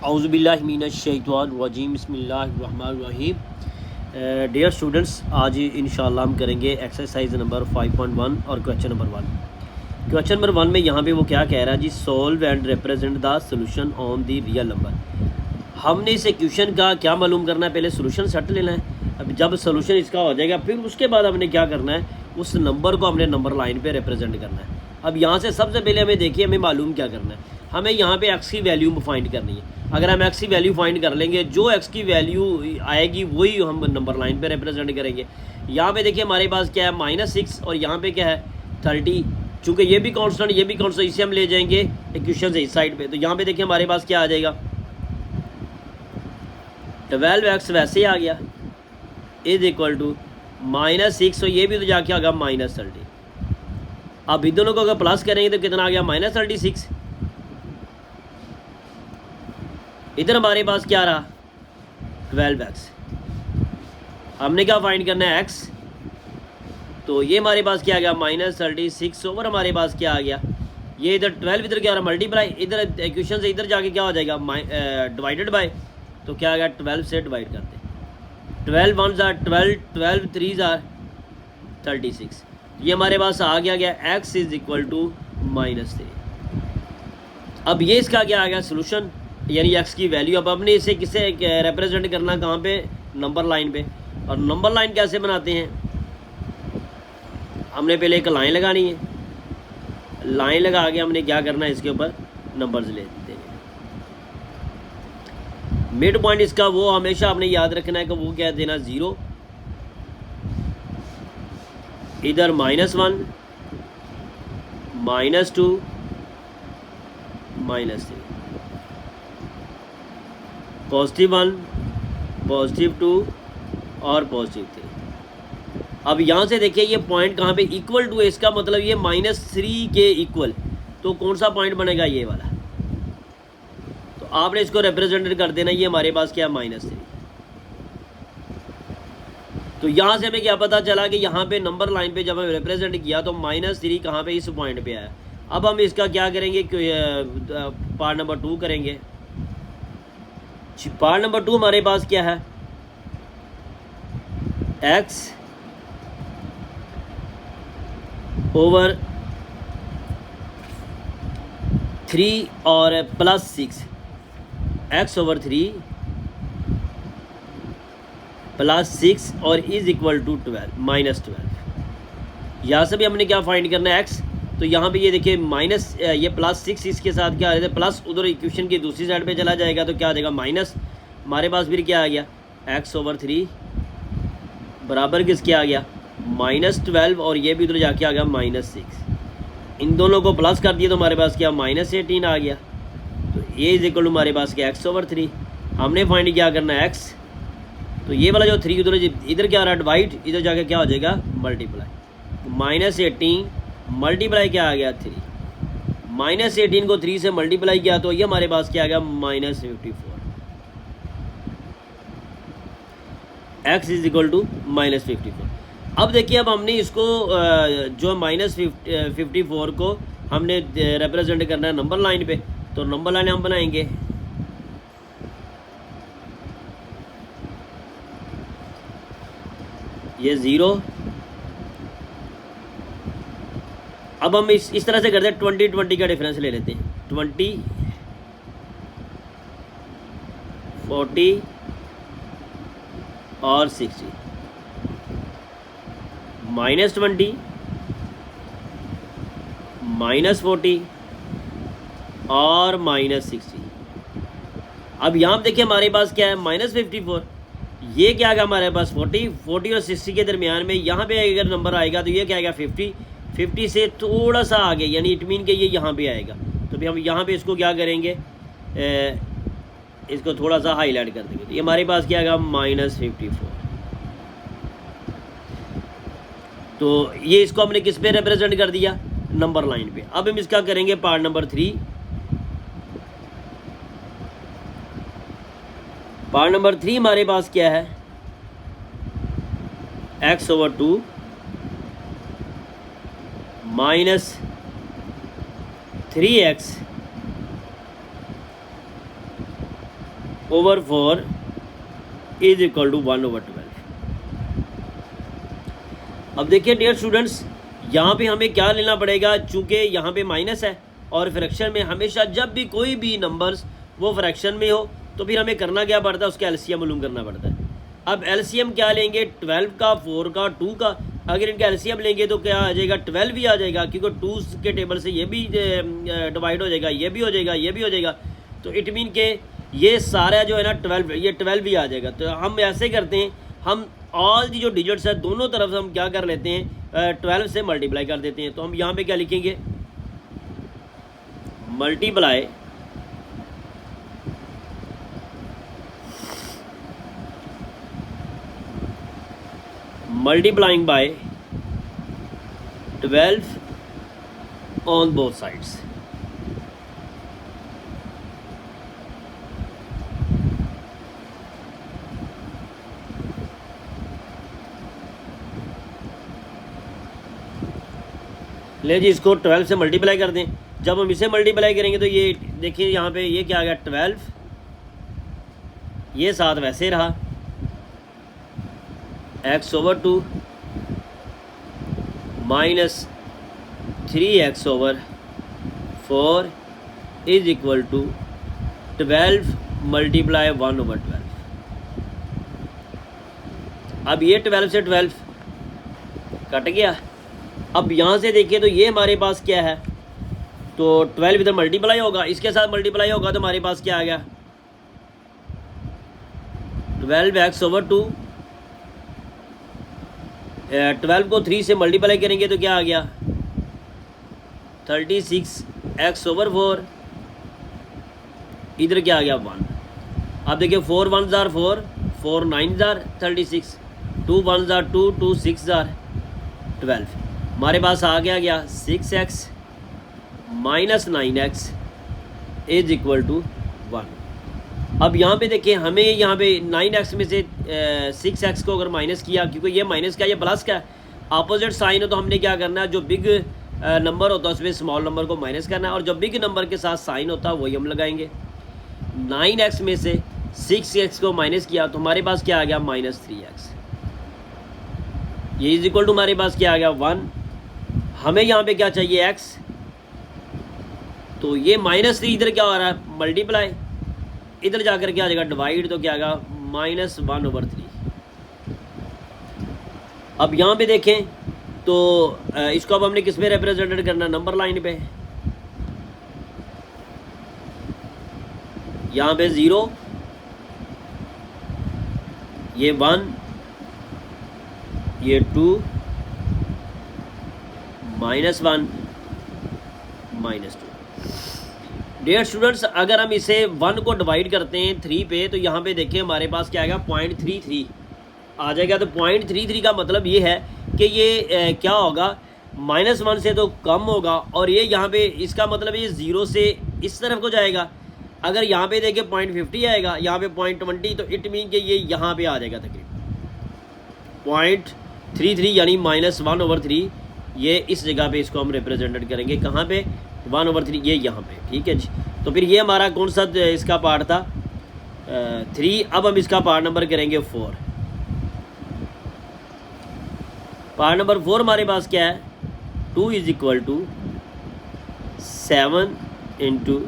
औज़ुबिल्लाहि मिनश्शैतानिर्रजीम बिस्मिल्लाहिर्रहमानिर्रहीम। Dear students, आज इंशाअल्लाह हम करेंगे एक्सरसाइज नंबर 5.1 और क्वेश्चन नंबर 1। क्वेश्चन नंबर 1 में यहाँ पे वो क्या कह रहा है जी, solve and represent the solution on the real number. हमने इस इक्वेशन का क्या मालूम करना है, पहले सोल्यूशन सेट लेना है। अब जब सोल्यूशन इसका हो जाएगा फिर उसके बाद हमने क्या करना है, उस नंबर को हमने नंबर लाइन पे रिप्रेजेंट करना है। अब यहाँ से सबसे पहले हमें देखिए, हमें मालूम क्या करना है, हमें यहाँ पे एक्स की वैल्यू फाइंड करनी है। अगर हम एक्स की वैल्यू फाइंड कर लेंगे, जो एक्स की वैल्यू आएगी वही हम नंबर लाइन पे रिप्रेजेंट करेंगे। यहाँ पे देखिए हमारे पास क्या है -6 और यहाँ पे क्या है 30। चूँकि ये भी कांस्टेंट ये भी कांस्टेंट, इसे हम ले जाएंगे इक्वेशन से इस साइड पे। तो यहाँ पे देखिए हमारे पास क्या आ जाएगा, 12x वैसे आ गया इज इक्वल टू -6 और ये भी तो जाके आ गया -30। अब इन दोनों को अगर प्लस करेंगे तो कितना आ गया, -36। इधर हमारे पास क्या रहा, 12x। हमने क्या फाइंड करना है, x। तो ये हमारे पास क्या आ गया, -36 ओवर हमारे पास क्या आ गया, ये इधर 12 इधर क्या आ रहा, मल्टीप्लाई इधर इक्वेशन से इधर जाके क्या हो जाएगा, डिवाइडेड बाय। तो क्या आ गया, 12 से डिवाइड करते हैं, 12 1 ज़ार 12, 12 3 ज़ार 36। ये हमारे पास आ गया x इज इक्वल टू -3। अब ये इसका क्या आ गया सोल्यूशन, यानी x की वैल्यू। अब हमने इसे किसे रिप्रेजेंट करना, कहाँ पे, नंबर लाइन पे। और नंबर लाइन कैसे बनाते हैं, हमने पहले एक लाइन लगानी है, लाइन लगा के हमने क्या करना है, इसके ऊपर नंबर्स ले देते हैं। मिड पॉइंट इसका वो हमेशा आपने याद रखना है कि वो क्या देना, 0, इधर -1 -2 -3, +1 +2 और +3। अब यहाँ से देखिए ये पॉइंट कहाँ पे इक्वल टू है, इसका मतलब ये -3 के इक्वल। तो कौन सा पॉइंट बनेगा, ये वाला। तो आपने इसको रिप्रेजेंट कर देना, ये हमारे पास क्या है, -3। तो यहाँ से हमें क्या पता चला कि यहाँ पे नंबर लाइन पे जब हमें रिप्रेजेंट किया तो -3 कहाँ पे, इस पॉइंट पे आया। अब हम इसका क्या करेंगे, पार्ट नंबर 2 करेंगे। पार्ट नंबर 2 हमारे पास क्या है, x ओवर 3 और +6, x ओवर 3 +6 और इज इक्वल टू 12 -12। यहाँ से भी हमने क्या फाइंड करना है, x। तो यहाँ पे ये देखिए ये +6 इसके साथ क्या आ रहा है, प्लस उधर इक्वेशन की दूसरी साइड पे चला जाएगा तो क्या आ जाएगा, माइनस। हमारे पास फिर क्या आ गया, x ओवर 3 बराबर किसके आ गया, -12 और ये भी उधर जाके आ गया -6। इन दोनों को प्लस कर दिया तो हमारे पास क्या, -18 आ गया। तो ये इज इक्वल टू हमारे पास क्या, x ओवर 3। हमने फाइंड क्या करना है, x। तो ये वाला जो 3 उधर इधर क्या आ रहा है, डिवाइड, इधर जाके क्या हो जाएगा, मल्टीप्लाई। -18 मल्टीप्लाई क्या आ गया, 3। -18 को 3 से मल्टीप्लाई किया तो ये हमारे पास क्या आ गया, -54। x is equal to -54। अब देखिए, अब हमने इसको जो -54 को हमने रिप्रेजेंट करना है नंबर लाइन पे। तो नंबर लाइन हम बनाएंगे, ये 0। अब हम इस तरह से करते हैं, 20 का डिफरेंस ले लेते हैं, 20 40 और 60, -20 -40 और -60। अब यहाँ देखिए हमारे पास क्या है, -54। ये क्या आएगा हमारे पास, 40 और 60 के दरमियान में यहाँ पे अगर नंबर आएगा तो ये क्या आएगा, 50 से थोड़ा सा आगे, यानी इट मीन के ये यहाँ पे आएगा। तो भी हम यहाँ पे इसको क्या करेंगे, इसको थोड़ा सा हाईलाइट कर देंगे। तो ये हमारे पास क्या आएगा, -54। तो ये इसको हमने किस पे रिप्रेजेंट कर दिया, नंबर लाइन पे। अब हम इसका करेंगे पार्ट नंबर 3। पार्ट नंबर 3 हमारे पास क्या है, x over 2 -3x over 4 is equal to 1/12। अब देखिए डियर स्टूडेंट्स, यहाँ पे हमें क्या लेना पड़ेगा, चूँकि यहाँ पे माइनस है और फ्रैक्शन में हमेशा जब भी कोई भी नंबर्स वो फ्रैक्शन में हो तो फिर हमें करना क्या पड़ता है, उसका एलसीएम मालूम करना पड़ता है। अब एलसीएम क्या लेंगे, 12 का, 4 का, 2 का। अगर इनका एलसीएम लेंगे तो क्या आ जाएगा, 12 भी आ जाएगा, क्योंकि 2 के टेबल से ये भी डिवाइड हो जाएगा, ये भी हो जाएगा, ये भी हो जाएगा। तो इट मीन के ये सारा जो है ना 12, ये 12 भी आ जाएगा। तो हम ऐसे करते हैं, हम ऑल दी जो डिजिट्स है दोनों तरफ से हम क्या कर लेते हैं, 12 से मल्टीप्लाई कर देते हैं। तो हम यहाँ पे क्या लिखेंगे, multiply multiplying by 12 on both sides. ले जी, इसको 12 से मल्टीप्लाई कर दें। जब हम इसे मल्टीप्लाई करेंगे तो ये देखिए यहाँ पे ये क्या आ गया, 12, ये 7 वैसे रहा, x/2 minus 3x/4 is equal to 12 multiply 1/12। अब ये 12 से 12 कट गया। अब यहाँ से देखिए तो ये हमारे पास क्या है, तो 12 इधर मल्टीप्लाई होगा, इसके साथ मल्टीप्लाई होगा तो हमारे पास क्या आ गया, 12x/2। 12 को 3 से मल्टीप्लाई करेंगे तो क्या आ गया, 36x/4। इधर क्या आ गया, 1। अब देखिए 4 1s are 4, 4 9s are 36, 2 1s are 2, 2 6s are 12। हमारे पास आ गया 6x minus 9x is equal to 1। अब यहाँ पे देखिए हमें यहाँ पे 9x में से 6x को अगर माइनस किया, क्योंकि ये माइनस का ये प्लस का अपोजिट साइन हो, तो हमने क्या करना है, जो बिग नंबर होता है उसमें स्मॉल नंबर को माइनस करना है, और जो बिग नंबर के साथ साइन होता है वही हम लगाएंगे। 9x में से 6x को माइनस किया तो हमारे पास क्या आ गया, -3x। ये इज इक्वल टू हमारे पास क्या आ गया, 1। हमें यहाँ पे क्या चाहिए, x। तो ये -3 इधर क्या हो रहा है, मल्टीप्लाई, इधर जाकर क्या आ जाएगा, डिवाइड, तो क्या आएगा, -1/3। अब यहाँ पे देखें तो इसको अब हमने किस में रिप्रेजेंटेड करना, नंबर लाइन पे। यहाँ पे 0, ये 1, ये 2, -1, -2। डियर स्टूडेंट्स, अगर हम इसे 1 को डिवाइड करते हैं 3 पे तो यहाँ पे देखिए हमारे पास क्या आएगा, 0.33 आ जाएगा। तो 0.33 का मतलब ये है कि ये क्या होगा, -1 से तो कम होगा, और ये यहाँ पे इसका मतलब ये 0 से इस तरफ को जाएगा। अगर यहाँ पे देखिए 0.50 आएगा, यहाँ पे 0.20, तो इट मीन कि ये यहाँ पे आ जाएगा तकरीबन 0.33 यानी -1/3। ये इस जगह पे इसको हम रिप्रेजेंटेड करेंगे, कहाँ पे, 1/3, ये यहाँ पे, ठीक है जी। तो फिर ये हमारा कौन सा इसका पार्ट था, 3। अब हम इसका पार्ट नंबर करेंगे 4। पार्ट नंबर 4 हमारे पास क्या है, 2 is equal to 7 into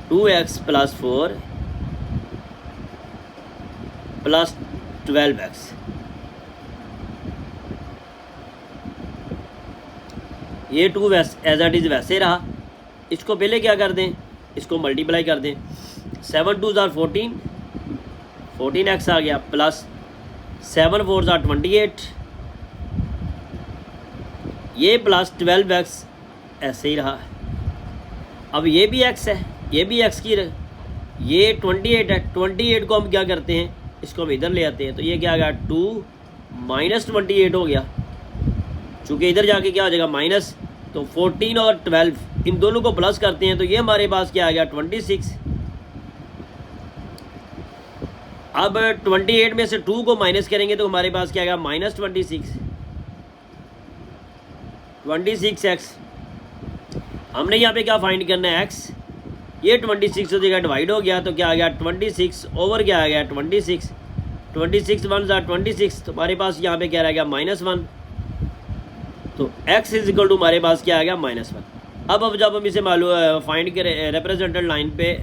2x + 4 + 12x। ये 2 एज इट इज़ वैसे रहा। इसको पहले क्या कर दें, इसको मल्टीप्लाई कर दें। 7 2s are 14, 14x आ गया, प्लस 7 4s are 28, ये प्लस 12x ऐसे ही रहा। अब ये भी x है, ये भी x की ये 28 है। 28 को हम क्या करते हैं, इसको हम इधर ले आते हैं, तो ये क्या आ गया, 2 - 28 हो गया। चूँकि इधर जाके क्या हो जाएगा, माइनस, तो 14 और 12 इन दोनों को प्लस करते हैं तो ये हमारे पास क्या आ गया, 26। अब 28 में से 2 को माइनस करेंगे तो हमारे पास क्या आ गया, -26, 26x। हमने यहाँ पे क्या फाइंड करना है, x। ये 26 हो जाएगा, डिवाइड हो गया तो क्या आ गया 26 ओवर क्या आ गया 26, 26 वन ज़ा 26, तो हमारे पास यहाँ पे क्या रह गया -1। तो x इज इक्वल टू हमारे पास क्या आ गया -1। अब जब हम इसे मालूम फाइंड करें रिप्रेजेंटेड लाइन पे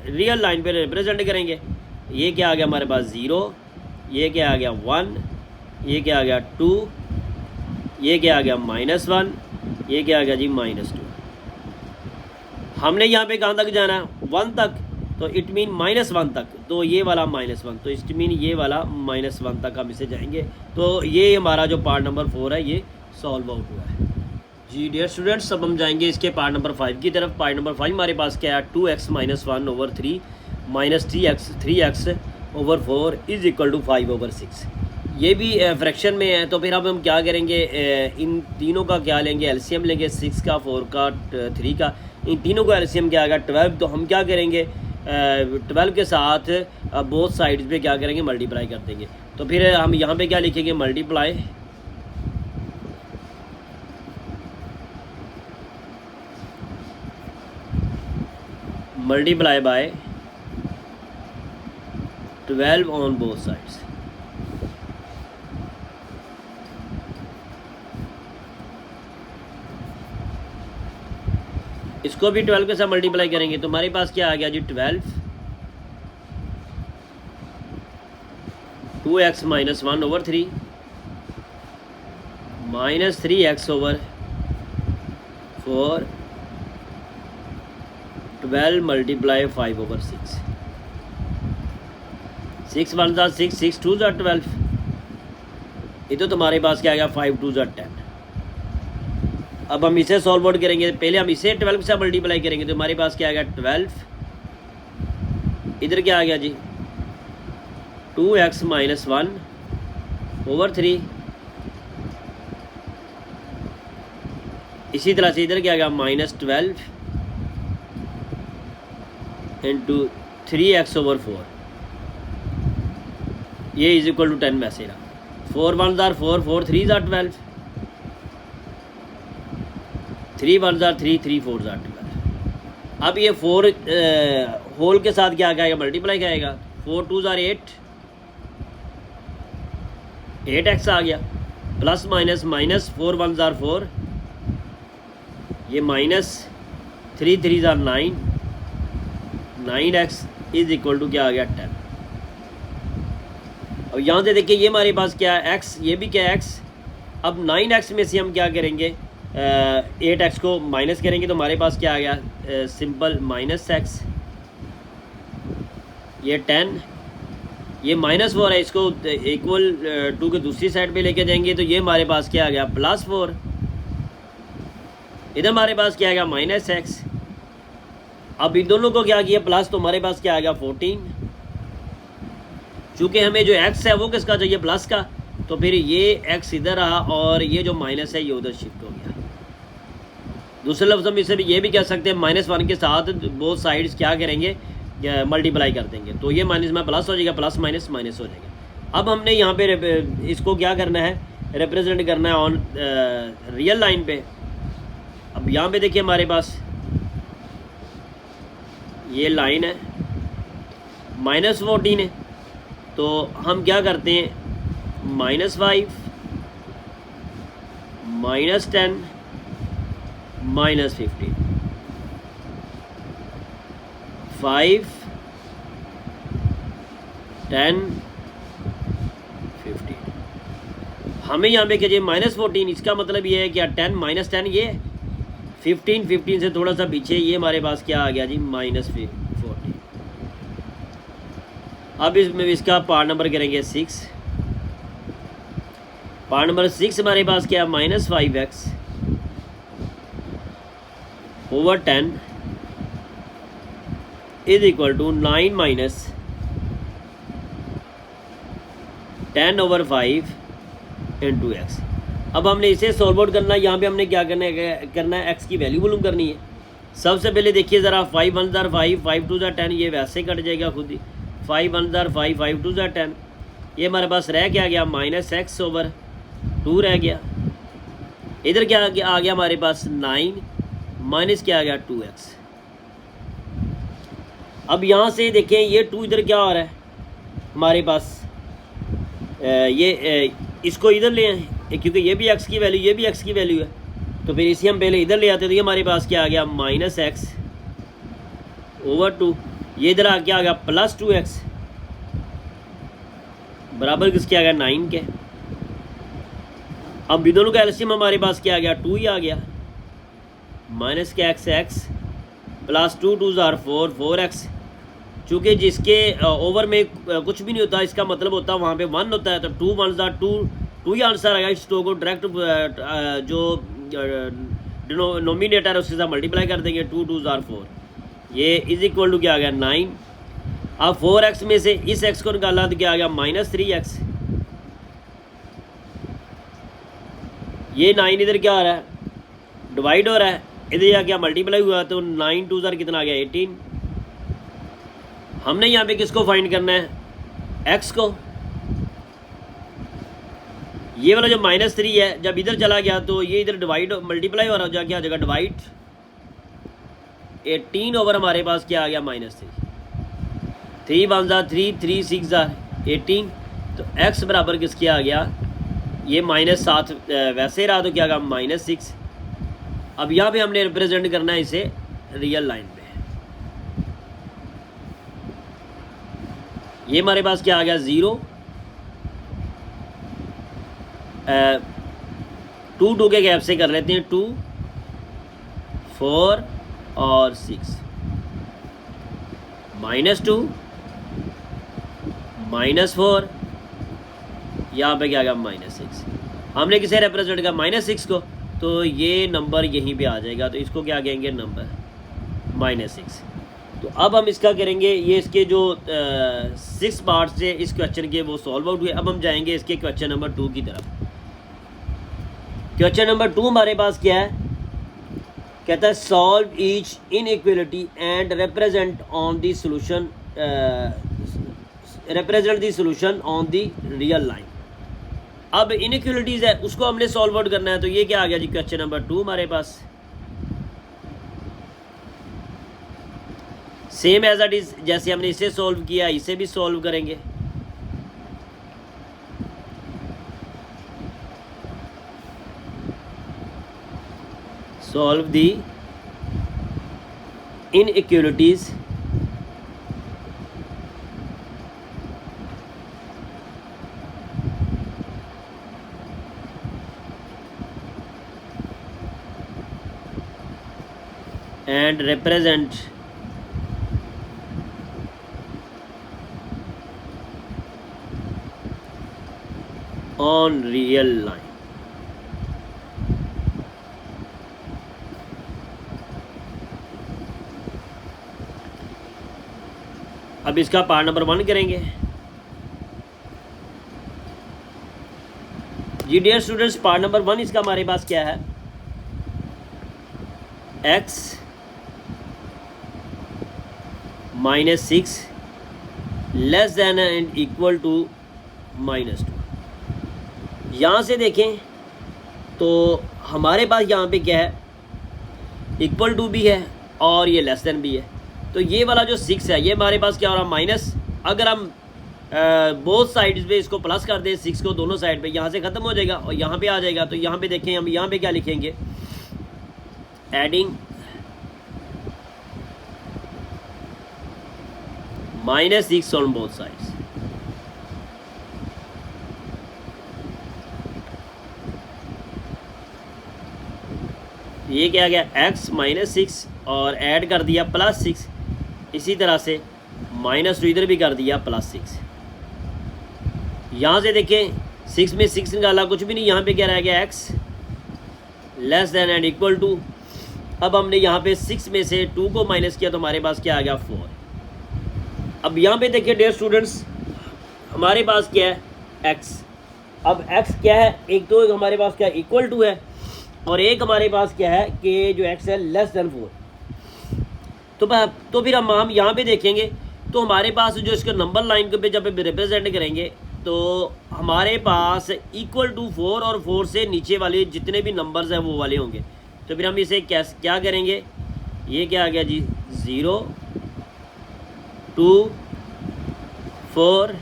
रियल लाइन पे रिप्रेजेंट करेंगे, ये क्या आ गया हमारे पास 0, ये क्या आ गया 1, ये क्या आ गया 2, ये क्या आ गया -1, ये क्या आ गया जी -2। हमने यहाँ पे कहाँ तक जाना है 1 तक, तो इट मीन -1 तक, तो ये वाला -1, तो इट मीन ये वाला -1 तक हम इसे जाएंगे। तो ये हमारा जो पार्ट नंबर 4 है ये सॉल्व आउट हुआ है जी। डियर स्टूडेंट्स, अब हम जाएंगे इसके पार्ट नंबर 5 की तरफ। पार्ट नंबर 5 हमारे पास क्या है 2x - 1 over 3 3x over 4 is equal to 5/6। ये भी फ्रैक्शन में है, तो फिर अब हम क्या करेंगे, इन तीनों का क्या लेंगे, एलसीएम लेंगे, 6 का 4 का 3 का, इन तीनों को एलसीएम क्या आएगा 12। तो हम क्या करेंगे 12 के साथ बोथ साइड्स पे क्या करेंगे मल्टीप्लाई कर देंगे। तो फिर हम यहाँ पे क्या लिखेंगे multiply by 12 on both sides. इसको भी 12 के साथ मल्टीप्लाई करेंगे तो हमारे पास क्या आ गया जी 12 2x - 1 over 3 -3x over 4 12 multiply 5/6। 6 1 ज़ा 6, 6 2 ज़ा 12। ये तो तुम्हारे पास क्या आ गया 5 2 ज़ा 10। अब हम इसे सॉल्व आउट करेंगे, पहले हम इसे 12 से मल्टीप्लाई करेंगे तो हमारे पास क्या आ गया 12, इधर क्या आ गया जी 2x - 1 ओवर 3, इसी तरह से इधर क्या आ गया -12 इंटू 3x ओवर 4, ये इज इक्वल टू 10 वैसे रहा। 4 1 ज़ा 4, 4 3 ज़ा 12, 3 1 ज़ा 3, 3 4 ज़ा 12। अब ये 4 होल के साथ क्या आएगा मल्टीप्लाई करेगा, 4 2 ज़ा 8, 8x आ गया, प्लस माइनस -4 1 ज़ा 4, ये -3 3 ज़ा 9, 9x इज इक्वल टू क्या आ गया 10। अब यहाँ से देखिए ये हमारे पास क्या है x, ये भी क्या है x। अब 9x में से हम क्या करेंगे 8x को माइनस करेंगे तो हमारे पास क्या आ गया सिंपल -x, ये 10, ये -4 है, इसको इक्वल टू के दूसरी साइड पे लेके जाएंगे तो ये हमारे पास क्या आ गया +4, इधर हमारे पास क्या आ गया -x। अब इन दोनों को क्या किया प्लस, तो हमारे पास क्या आ गया 14। चूँकि हमें जो x है वो किसका चाहिए प्लस का, तो फिर ये x इधर रहा और ये जो माइनस है ये उधर शिफ्ट हो गया। दूसरे लफ्ज़ हम इसे भी ये भी कह सकते हैं -1 के साथ बोथ साइड्स क्या करेंगे मल्टीप्लाई कर देंगे, तो ये माइनस में प्लस हो जाएगा, प्लस माइनस माइनस हो जाएगा। अब हमने यहाँ पे इसको क्या करना है रिप्रेजेंट करना है ऑन रियल लाइन पे। अब यहाँ पे देखिए हमारे पास ये लाइन है -14 है, तो हम क्या करते हैं -5 -10 -15 5 10 15। हमें यहाँ पे क्या चाहिए -14, इसका मतलब ये है कि 10 -10 ये 15 से थोड़ा सा पीछे ये हमारे पास क्या आ गया जी -14। अब इसमें इसका पार्ट नंबर करेंगे 6। पार्ट नंबर 6 हमारे पास क्या -5x over 10 is equal to 9 - 10 over 5 into x। अब हमने इसे सॉल्व आउट करना है, यहाँ पे हमने क्या करना है x की वैल्यू मालूम करनी है। सबसे पहले देखिए ज़रा 5 1 ज़ा 5, 5 2 ज़ा 10, ये वैसे कट जाएगा खुद ही। 5 1 ज़ा 5, 5 2 ज़ा 10, ये हमारे पास रह क्या गया -x ओवर 2 रह गया। इधर क्या आ गया हमारे पास 9 माइनस क्या आ गया 2x। अब यहाँ से देखें ये 2 इधर क्या आ रहा है हमारे पास, इसको इधर ले आए क्योंकि ये भी x की वैल्यू, ये भी x की वैल्यू है, तो फिर इसे हम पहले इधर ले आते, तो ये हमारे पास क्या आ गया -x/2, ये इधर आ क्या आ गया +2x बराबर किसके आ गया 9 के। अब भी दोनों का एलसीएम हमारे पास क्या आ गया 2 ही आ गया, माइनस के x +2 2 4 4x, चूँकि जिसके ओवर में कुछ भी नहीं होता इसका मतलब होता है वहाँ पे 1 होता है, तो 2 1 2 ही आंसर आएगा। इस 2 को डायरेक्ट जो नोमिनेटर है उसके साथ मल्टीप्लाई कर देंगे, 2 2 4, ये इज इक्वल टू क्या आ गया 9। अब 4x में से इस x को निकाला तो क्या आ गया -3x, ये 9 इधर क्या आ रहा है डिवाइड हो रहा है, इधर या क्या मल्टीप्लाई हुआ, तो 9 2 ज़ार कितना आ गया 18। हमने यहाँ पे किसको फाइंड करना है x को, ये वाला जो -3 है जब इधर चला गया तो ये इधर डिवाइड मल्टीप्लाई हो रहा हो जाके आ जाएगा डिवाइड, 18 ओवर हमारे पास क्या आ गया -3, 3 1 ज़ार 3 3 6 ज़ार 18, तो x बराबर किसके आ गया ये -7 वैसे रहा तो क्या आ गया -6। अब यहाँ पे हमने रिप्रेजेंट करना है इसे रियल लाइन पे, ये हमारे पास क्या आ गया 0, 2 2 के गैप से कर लेते हैं, 2 4 और 6, -2 -4, यहाँ पे क्या आ गया -6। हमने किसे रिप्रेजेंट किया -6 को, तो ये नंबर यहीं पे आ जाएगा, तो इसको क्या कहेंगे नंबर -6। तो अब हम इसका करेंगे, ये इसके जो 6 पार्ट से इस क्वेश्चन के वो सॉल्व आउट हुए। अब हम जाएंगे इसके क्वेश्चन नंबर 2 की तरफ। क्वेश्चन नंबर 2 हमारे पास क्या है, कहता है solve each inequality and represent on the solution, represent the solution on the real line. अब इनइक्वालिटीज़ है उसको हमने सॉल्व आउट करना है, तो ये क्या आ गया जी क्वेश्चन नंबर 2 हमारे पास, सेम एज इट इज़, जैसे हमने इसे सॉल्व किया इसे भी सॉल्व करेंगे। Solve the inequalities and represent on real line। अब इसका पार्ट नंबर 1 करेंगे जी डियर स्टूडेंट्स। पार्ट नंबर 1 इसका हमारे पास क्या है, x -6 less than and equal to -2। यहाँ से देखें तो हमारे पास यहाँ पे क्या है, इक्वल टू भी है और ये लेस देन भी है, तो ये वाला जो 6 है ये हमारे पास क्या हो रहा है माइनस। अगर हम बोथ साइड्स पे इसको प्लस कर दें 6 को दोनों साइड पे, यहाँ से ख़त्म हो जाएगा और यहाँ पे आ जाएगा। तो यहाँ पे देखें हम यहाँ पे क्या लिखेंगे, एडिंग -6 ऑन बोथ साइड्स। ये क्या गया x -6 और ऐड कर दिया +6, इसी तरह से -2 इधर भी कर दिया +6। यहाँ से देखें 6 में 6 निकाला कुछ भी नहीं, यहाँ पे क्या रह गया x less than and equal to. अब हमने यहाँ पे 6 में से 2 को माइनस किया तो हमारे पास क्या आ गया 4। अब यहाँ पे देखिए डियर स्टूडेंट्स हमारे पास क्या है x। अब x क्या है, एक तो हमारे पास क्या इक्वल टू है और एक हमारे पास क्या है कि जो x है लेस देन 4। तो फिर हम यहाँ पे देखेंगे तो हमारे पास जो इसके नंबर लाइन पे जब रिप्रेजेंट करेंगे तो हमारे पास इक्वल टू 4 और 4 से नीचे वाले जितने भी नंबर्स हैं वो वाले होंगे। तो फिर हम इसे क्या करेंगे, ये क्या आ गया जी 0 2 4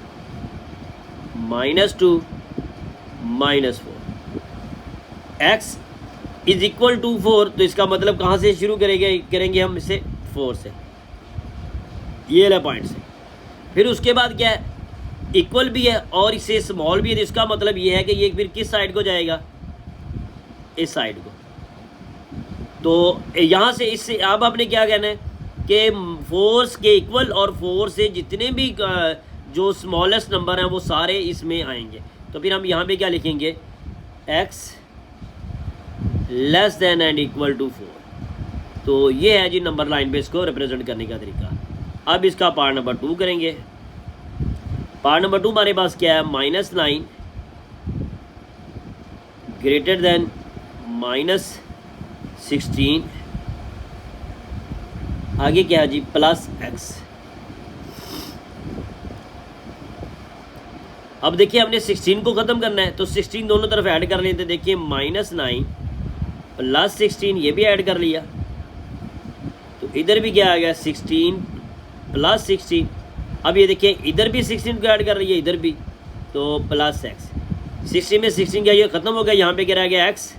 -2 -4 x इज इक्वल टू 4। तो इसका मतलब कहाँ से शुरू करेंगे हम इसे 4 से, ये वाला पॉइंट से। फिर उसके बाद क्या है, इक्वल भी है और इसे स्मॉल भी है। तो इसका मतलब ये है कि ये फिर किस साइड को जाएगा, इस साइड को। तो यहाँ से इससे अब आपने क्या कहना है कि 4 के इक्वल और 4 से जितने भी जो स्मॉलेस्ट नंबर हैं वो सारे इसमें आएंगे। तो फिर हम यहाँ पे क्या लिखेंगे, x less than and equal to 4। तो ये है जी नंबर लाइन पे इसको रिप्रेजेंट करने का तरीका। अब इसका पार्ट नंबर 2 करेंगे। पार्ट नंबर 2 हमारे पास क्या है, -9 ग्रेटर देन -16, आगे क्या है जी, +x। अब देखिए हमने 16 को ख़त्म करना है, तो 16 दोनों तरफ ऐड कर लेते। देखिए -9 +16, ये भी ऐड कर लिया। तो इधर भी क्या आ गया, 16 +16। अब ये देखिए इधर भी 16 को ऐड कर रही है, इधर भी, तो +x। 16 में 16 क्या, ये ख़त्म हो गया, यहाँ पे क्या रह गया x।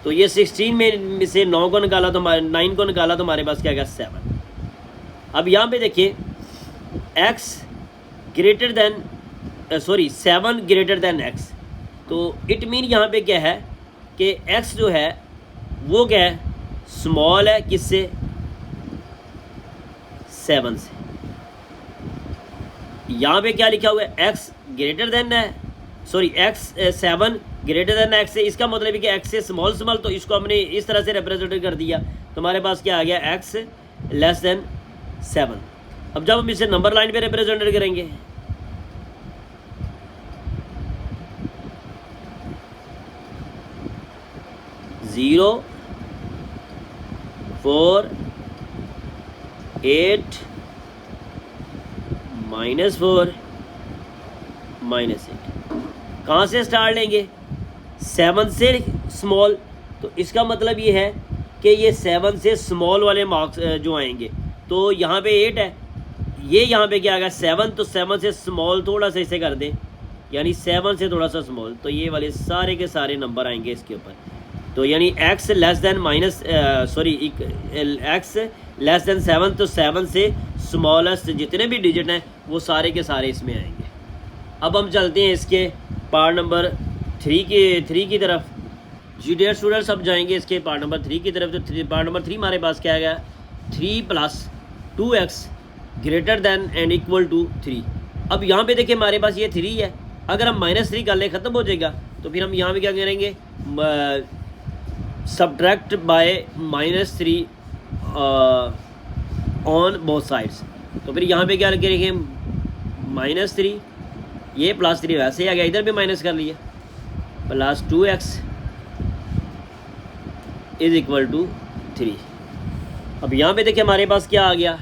तो ये 16 में से 9 को निकाला तो 9 को निकाला तो हमारे पास क्या गया, 7। अब यहाँ पे देखिए x greater than 7 greater than x। तो इट मीन यहाँ पे क्या है कि x जो है वो क्या है, स्मॉल है, किससे, 7 से। यहाँ पे क्या लिखा हुआ है, x ग्रेटर देन है, x 7 ग्रेटर देन x से। इसका मतलब है कि x से स्मॉल, तो इसको हमने इस तरह से रिप्रेजेंट कर दिया। तो हमारे पास क्या आ गया, x लेस देन 7। अब जब हम इसे नंबर लाइन पे रिप्रेजेंट करेंगे, ज़ीरो 4 8 -4 -8। कहाँ से स्टार्ट लेंगे, 7 से स्मॉल। तो इसका मतलब ये है कि ये 7 से स्मॉल वाले मार्क्स जो आएंगे। तो यहाँ पे 8 है, ये यहाँ पे क्या आ गया, 7। तो 7 से स्मॉल थोड़ा सा इसे कर दें, यानी 7 से थोड़ा सा स्मॉल, तो ये वाले सारे के सारे नंबर आएंगे इसके ऊपर। तो यानी x less then x less then 7। तो 7 से स्मॉलेस्ट जितने भी डिजिट हैं वो सारे के सारे इसमें आएंगे। अब हम चलते हैं इसके पार्ट नंबर 3 की तरफ। जी डियर स्टूडेंट्स, अब जाएंगे इसके पार्ट नंबर 3 की तरफ। तो पार्ट नंबर 3 हमारे पास क्या आ गया, 3 + 2x greater than and equal to 3। अब यहाँ पे देखिए हमारे पास ये 3 है, अगर हम -3 कर ले ख़त्म हो जाएगा। तो फिर हम यहाँ पे क्या करेंगे, subtract by -3 on both sides. तो फिर यहाँ पे क्या करेंगे, -3, ये +3 वैसे ही आ गया, इधर भी माइनस कर लिया, +2x इज इक्वल टू 3। अब यहाँ पे देखिए हमारे पास क्या आ गया,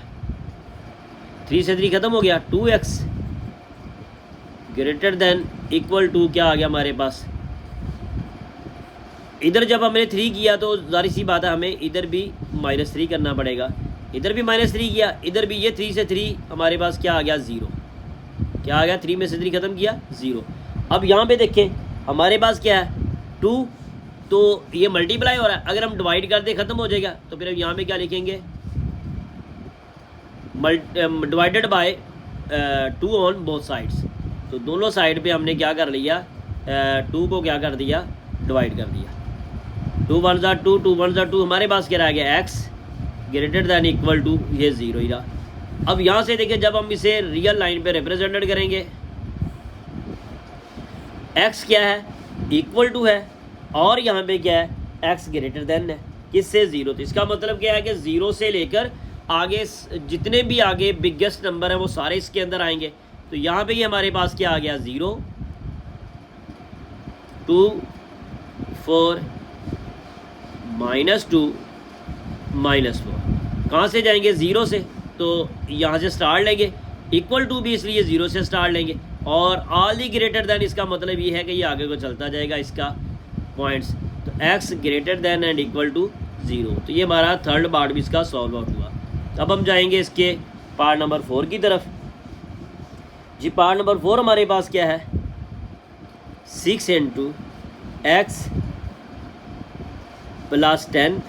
3 से 3 ख़त्म हो गया, 2x greater then equal to क्या आ गया हमारे पास, इधर जब हमने 3 किया तो ज़ाहिर सी बात है हमें इधर भी -3 करना पड़ेगा। इधर भी -3 किया, इधर भी, ये 3 से 3 हमारे पास क्या आ गया, 0। क्या आ गया, 3 में से 3 ख़त्म किया, 0। अब यहाँ पे देखें हमारे पास क्या है, 2। तो ये मल्टीप्लाई हो रहा है, अगर हम डिवाइड कर दें ख़त्म हो जाएगा। तो फिर यहाँ पे क्या लिखेंगे, divided by 2 on both sides. तो दोनों साइड पे हमने क्या कर लिया, 2 को क्या कर दिया, डिवाइड कर दिया। 2 × 1 = 2, 2 × 1 = 2। हमारे पास क्या रह गया, x greater than equal to, ये 0 ही रहा। अब यहाँ से देखिए जब हम इसे रियल लाइन पे रिप्रेजेंटेड करेंगे, x क्या है, इक्वल टू है, और यहाँ पे क्या है, x ग्रेटर दैन है, किससे, 0। तो इसका मतलब क्या है कि 0 से लेकर आगे जितने भी आगे बिगेस्ट नंबर हैं वो सारे इसके अंदर आएंगे। तो यहाँ पे ही हमारे पास क्या आ गया, 0 2 4 -2 -4। कहाँ से जाएंगे, 0 से। तो यहाँ से स्टार्ट लेंगे, इक्वल टू भी इसलिए 0 से स्टार्ट लेंगे, और ऑल दी ग्रेटर दैन इसका मतलब ये है कि ये आगे को चलता जाएगा इसका पॉइंट्स। तो x greater than and equal to 0। तो ये हमारा थर्ड पार्ट भी इसका सॉल्व आउट हुआ। अब हम जाएंगे इसके पार्ट नंबर 4 की तरफ। जी पार्ट नंबर 4 हमारे पास क्या है, 6 into x plus 10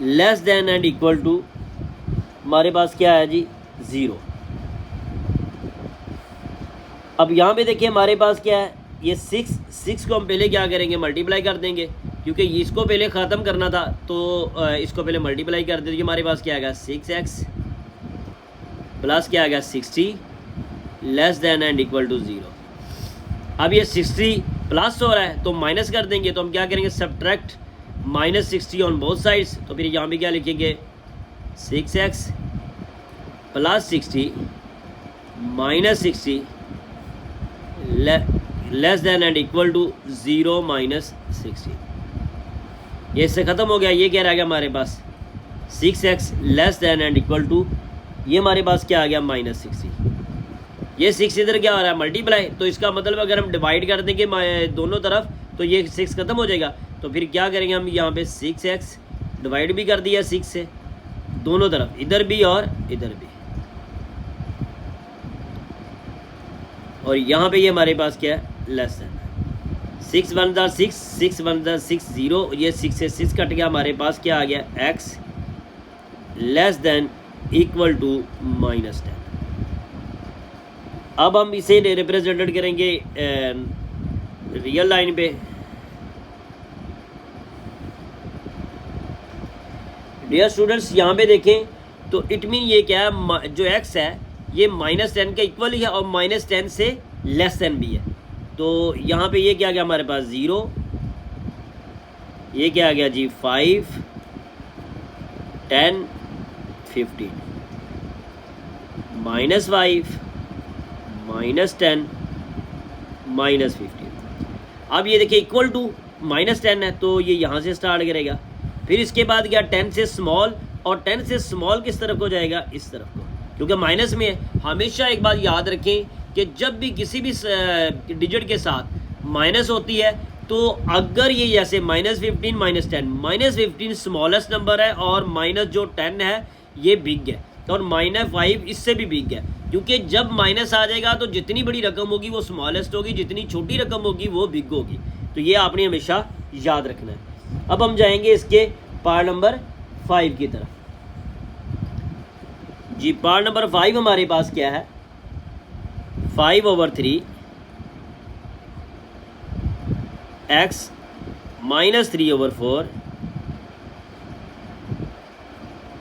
less than and equal to हमारे पास क्या है जी 0। अब यहाँ पे देखिए हमारे पास क्या है, ये 6 को हम पहले क्या करेंगे, मल्टीप्लाई कर देंगे, क्योंकि इसको पहले ख़त्म करना था तो इसको पहले मल्टीप्लाई कर देंगे। हमारे पास क्या आएगा 6x प्लस क्या आएगा 60 less than and equal to 0। अब ये 60 प्लस हो रहा है तो माइनस कर देंगे, तो हम क्या करेंगे सब्ट्रैक्ट -60 ऑन बोथ साइड्स। तो फिर यहाँ पे क्या लिखेंगे 6x plus 60 minus 60 less than and equal to 0 minus 60। ये इससे ख़त्म हो गया। ये क्या रह गया हमारे पास 6x less than and equal to, ये हमारे पास क्या आ गया -60। ये 6 इधर क्या आ रहा है मल्टीप्लाई, तो इसका मतलब अगर हम डिवाइड कर देंगे दोनों तरफ तो ये 6 ख़त्म हो जाएगा। तो फिर क्या करेंगे हम यहाँ पे 6x डिवाइड भी कर दिया 6 से दोनों तरफ, इधर भी और इधर भी, और यहाँ पे ये हमारे पास क्या है लेस देन 6 1 6 6 1 6 0। ये 6 से 6 कट गया, हमारे पास क्या आ गया x less than equal to -10। अब हम इसे रिप्रेजेंटेड करेंगे रियल लाइन पे। डियर स्टूडेंट्स यहाँ पे देखें तो इट मीन ये क्या है, जो x है ये -10 का इक्वल ही है और -10 से लेस देन भी है। तो यहाँ पे ये क्या आ गया हमारे पास 0, ये क्या आ गया जी 5 10 15 -5 -10 -15। अब ये देखिए इक्वल टू -10 है तो ये यहाँ से स्टार्ट करेगा, फिर इसके बाद क्या 10 से स्मॉल, और 10 से स्मॉल किस तरफ को जाएगा इस तरफ को, क्योंकि माइनस में है। हमेशा एक बात याद रखें कि जब भी किसी भी डिजिट के साथ माइनस होती है तो अगर ये जैसे -15 -10 -15 स्मॉलेस्ट नंबर है और माइनस जो 10 है ये बिग है, और -5 इससे भी बिग है, क्योंकि जब माइनस आ जाएगा तो जितनी बड़ी रकम होगी वो स्मॉलेस्ट होगी, जितनी छोटी रकम होगी वो बिग होगी। तो ये आपने हमेशा याद रखना है। अब हम जाएंगे इसके पार्ट नंबर 5 की तरफ। जी पार्ट नंबर 5 हमारे पास क्या है 5/3 x -3/4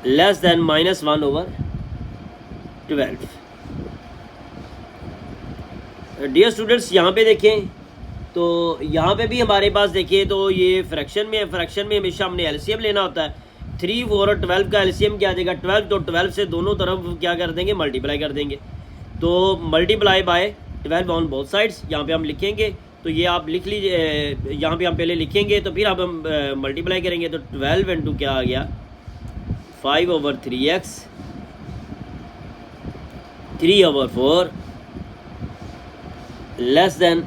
less than -1/12। Dear students यहाँ पे देखें तो यहाँ पे भी हमारे पास देखिए तो ये फ्रैक्शन में है, फ्रैक्शन में हमेशा हमने एलसीएम लेना होता है। 3 4 और 12 का एलसीएम क्या आ जाएगा 12, तो 12 से दोनों तरफ क्या कर देंगे मल्टीप्लाई कर देंगे। तो multiply by 12 on both sides, यहाँ पे हम लिखेंगे, तो ये आप लिख लीजिए, यहाँ पे हम पहले लिखेंगे तो फिर अब हम मल्टीप्लाई करेंगे। तो 12 इंटू क्या आ गया 5/3x 3/4 लेस देन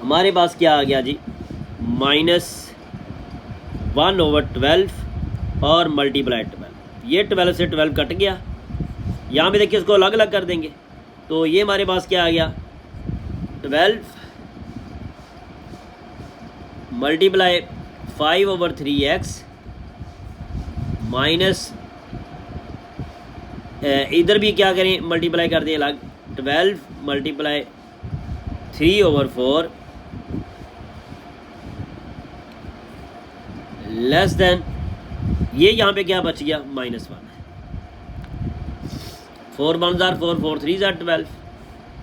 हमारे पास क्या आ गया जी -1/12 और मल्टीप्लाई 12। ये 12 से 12 कट गया, यहाँ पे देखिए इसको अलग अलग कर देंगे। तो ये हमारे पास क्या आ गया 12 मल्टीप्लाई 5/3x माइनस इधर भी क्या करें मल्टीप्लाई कर दें अलग 12 मल्टीप्लाई 3/4 लेस देन, ये यहाँ पे क्या बच गया -1। 4 1 4 4 3 12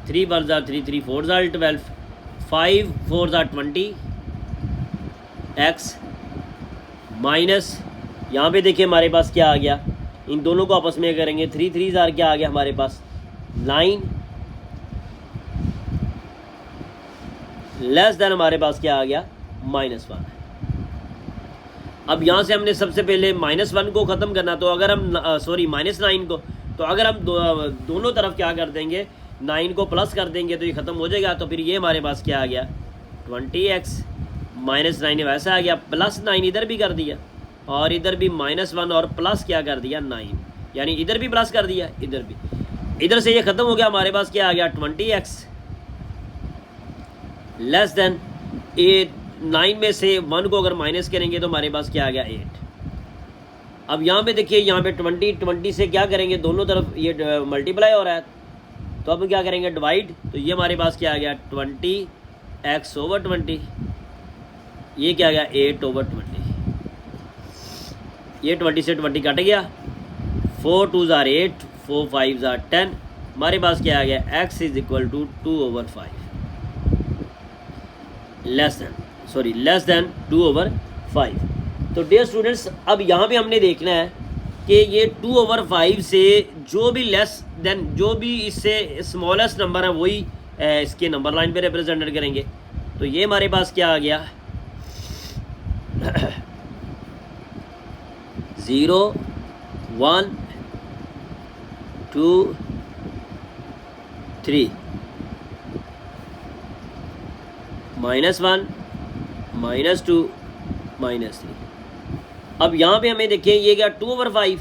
3 1 3 3 4 12 5 4 20 x माइनस, यहाँ पे देखिए हमारे पास क्या आ गया, इन दोनों को आपस में करेंगे 3 3 क्या आ गया हमारे पास 9 लेस देन हमारे पास क्या आ गया -1। अब यहाँ से हमने सबसे पहले -1 को ख़त्म करना, तो अगर हम -9 को, तो अगर हम दोनों तरफ क्या कर देंगे 9 को प्लस कर देंगे तो ये ख़त्म हो जाएगा। तो फिर ये हमारे पास क्या आ गया 20x -9 वैसा आ गया, +9 इधर भी कर दिया और इधर भी -1 और प्लस क्या कर दिया 9, यानी इधर भी प्लस कर दिया, इधर भी। इधर से ये ख़त्म हो गया, हमारे पास क्या आ गया 20x लेस देन 9 में से 1 को अगर माइनस करेंगे तो हमारे पास क्या आ गया 8। अब यहाँ पे देखिए, यहाँ पे 20 से क्या करेंगे, दोनों तरफ ये मल्टीप्लाई हो रहा है, तो अब क्या करेंगे डिवाइड, तो ये हमारे पास क्या आ गया 20x/20, ये क्या आ गया 8/20, ये 20 से 20 कट गया, 4 2s are 8, 4 5s are 10, हमारे पास क्या आ गया x = 2/5 लेस देन 2/5। तो डियर स्टूडेंट्स, अब यहाँ पे हमने देखना है कि ये 2/5 से जो भी लेस देन, जो भी इससे स्मॉलेस्ट नंबर है वही इसके नंबर लाइन पे रिप्रेजेंटेड करेंगे। तो ये हमारे पास क्या आ गया 0 1 2 3 -1 -2 -3। अब यहाँ पे हमें देखें ये क्या 2/5,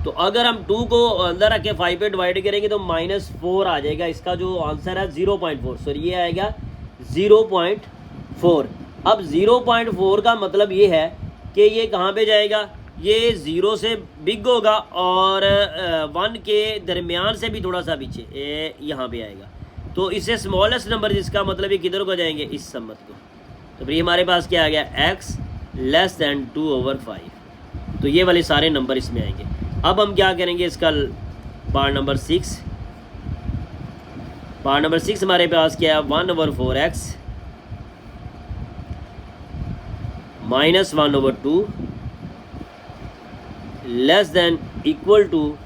तो अगर हम 2 को अंदर रख के 5 पे डिवाइड करेंगे तो -4 आ जाएगा। इसका जो आंसर है 0.4, सॉरी ये आएगा 0.4। अब 0.4 का मतलब ये है कि ये कहाँ पे जाएगा, ये 0 से बिग होगा और 1 के दरमियान से भी थोड़ा सा पीछे यहाँ पे आएगा। तो इससे स्मॉलेस्ट नंबर जिसका मतलब ये किधर को जाएंगे, इस सम्मत को। तो फिर हमारे पास क्या आ गया x लेस दैन 2/5। तो ये वाले सारे नंबर इसमें आएंगे। अब हम क्या करेंगे, इसका पार्ट नंबर 6 हमारे पास क्या है 1/4x -1/2 less than equal to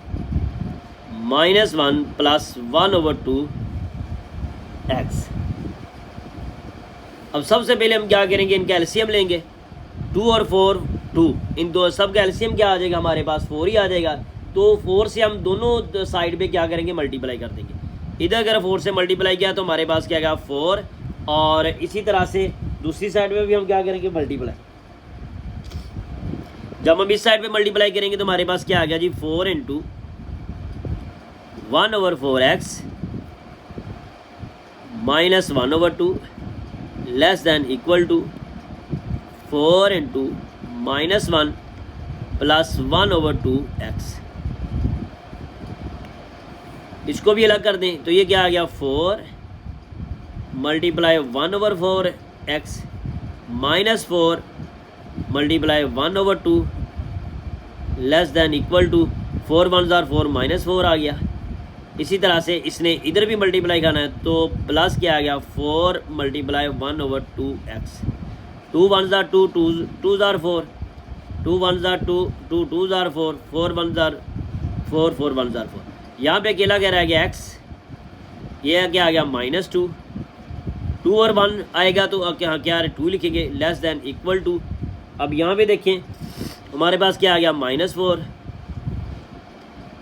-1 + 1/2x। अब सबसे पहले हम क्या करेंगे, इनका एलसीएम लेंगे। 2 और 4 2, इन दो सब का एलसीएम क्या आ जाएगा, हमारे पास 4 ही आ जाएगा। तो 4 से हम दोनों साइड पे क्या करेंगे, मल्टीप्लाई कर देंगे। इधर अगर 4 से मल्टीप्लाई किया तो हमारे पास क्या आएगा 4, और इसी तरह से दूसरी साइड में भी हम क्या करेंगे मल्टीप्लाई। जब हम इस साइड पे मल्टीप्लाई करेंगे तो हमारे पास क्या आ गया जी 4 × 1/4x -1/2 less than equal to 4 × -1 + 1/2x। इसको भी अलग कर दें तो ये क्या आ गया 4 × 1/4x -4 × 1/2 less than equal to 4 1s are 4 -4 आ गया। इसी तरह से इसने इधर भी मल्टीप्लाई करना है तो प्लस क्या आ गया 4 × 1/2x। 2 1s are 2, 2s are 4, 2 1s are 2, 2 2s are 4, 4 1s are 4, 4 1s are 4। यहाँ पे अकेला क्या रह गया x, ये क्या आ गया -2। 2 और 1 आएगा तो क्या क्या 2 लिखेंगे लेस देन इक्वल टू। अब यहाँ पे देखें हमारे पास क्या आ गया -4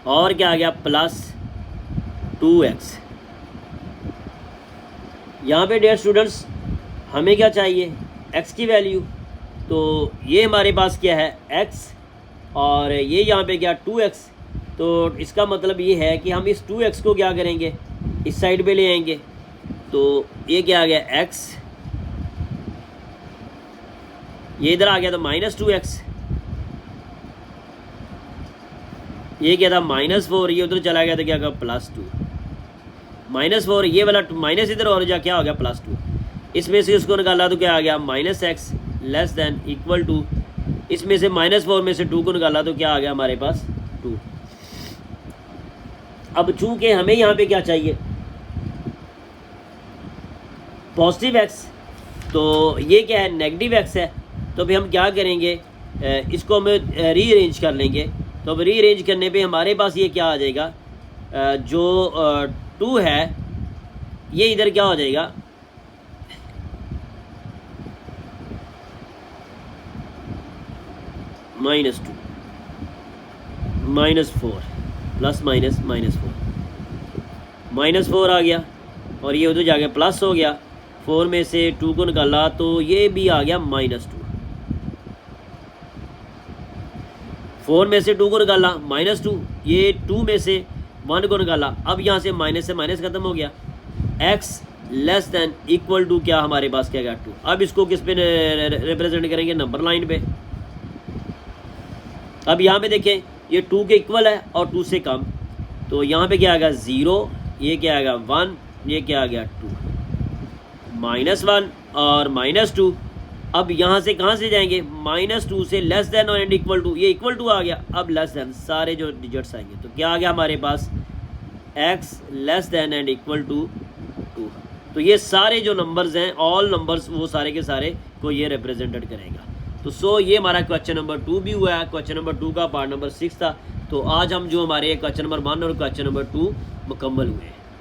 और क्या आ गया +2x। यहाँ पे डियर स्टूडेंट्स हमें क्या चाहिए x की वैल्यू, तो ये हमारे पास क्या है x और ये यहाँ पे क्या 2x। तो इसका मतलब ये है कि हम इस 2x को क्या करेंगे इस साइड पे ले आएंगे। तो ये क्या आ गया x, ये इधर आ गया तो -2x, ये क्या था -4, ये उधर चला गया तो क्या होगा +2 -4, ये वाला माइनस इधर और जा क्या हो गया +2। इसमें से उसको निकाला तो क्या आ गया -x less than equal to, इसमें से -4 में से 2 को निकाला तो क्या आ गया हमारे पास 2। अब चूंकि हमें यहाँ पे क्या चाहिए पॉजिटिव x, तो ये क्या है नेगेटिव x है। तो फिर हम क्या करेंगे इसको हम रीअरेंज कर लेंगे। तो अब रीअरेंज करने पे हमारे पास ये क्या आ जाएगा, जो 2 है ये इधर क्या हो जाएगा -2 -4 प्लस माइनस -4 -4 आ गया और ये उधर जाके प्लस हो गया। 4 में से 2 को निकाला तो ये भी आ गया -2। 4 में से 2 को निकाला -2, ये 2 में से 1 को निकाला। अब यहाँ से माइनस खत्म हो गया। x less than equal to क्या हमारे पास क्या गया 2। अब इसको किस पे रिप्रेजेंट करेंगे, नंबर लाइन पे। अब यहाँ पे देखें ये 2 के इक्वल है और 2 से कम, तो यहाँ पे क्या आएगा 0, ये क्या आएगा 1, ये क्या आ गया 2, -1 और -2। अब यहाँ से कहाँ से जाएंगे, -2 से लेस देन और एंड इक्वल टू, ये इक्वल टू आ गया। अब लेस देन सारे जो डिजिट्स आएंगे तो क्या आ गया हमारे पास x less than and equal to 2। तो ये सारे जो नंबर्स हैं, ऑल नंबर्स, वो सारे के सारे को ये रिप्रेजेंटेड करेगा। तो ये हमारा क्वेश्चन नंबर 2 भी हुआ है। क्वेश्चन नंबर 2 का पार्ट नंबर 6 था। तो आज हम जो हमारे क्वेश्चन नंबर 1 और क्वेश्चन नंबर 2 मुकम्मल हुए हैं।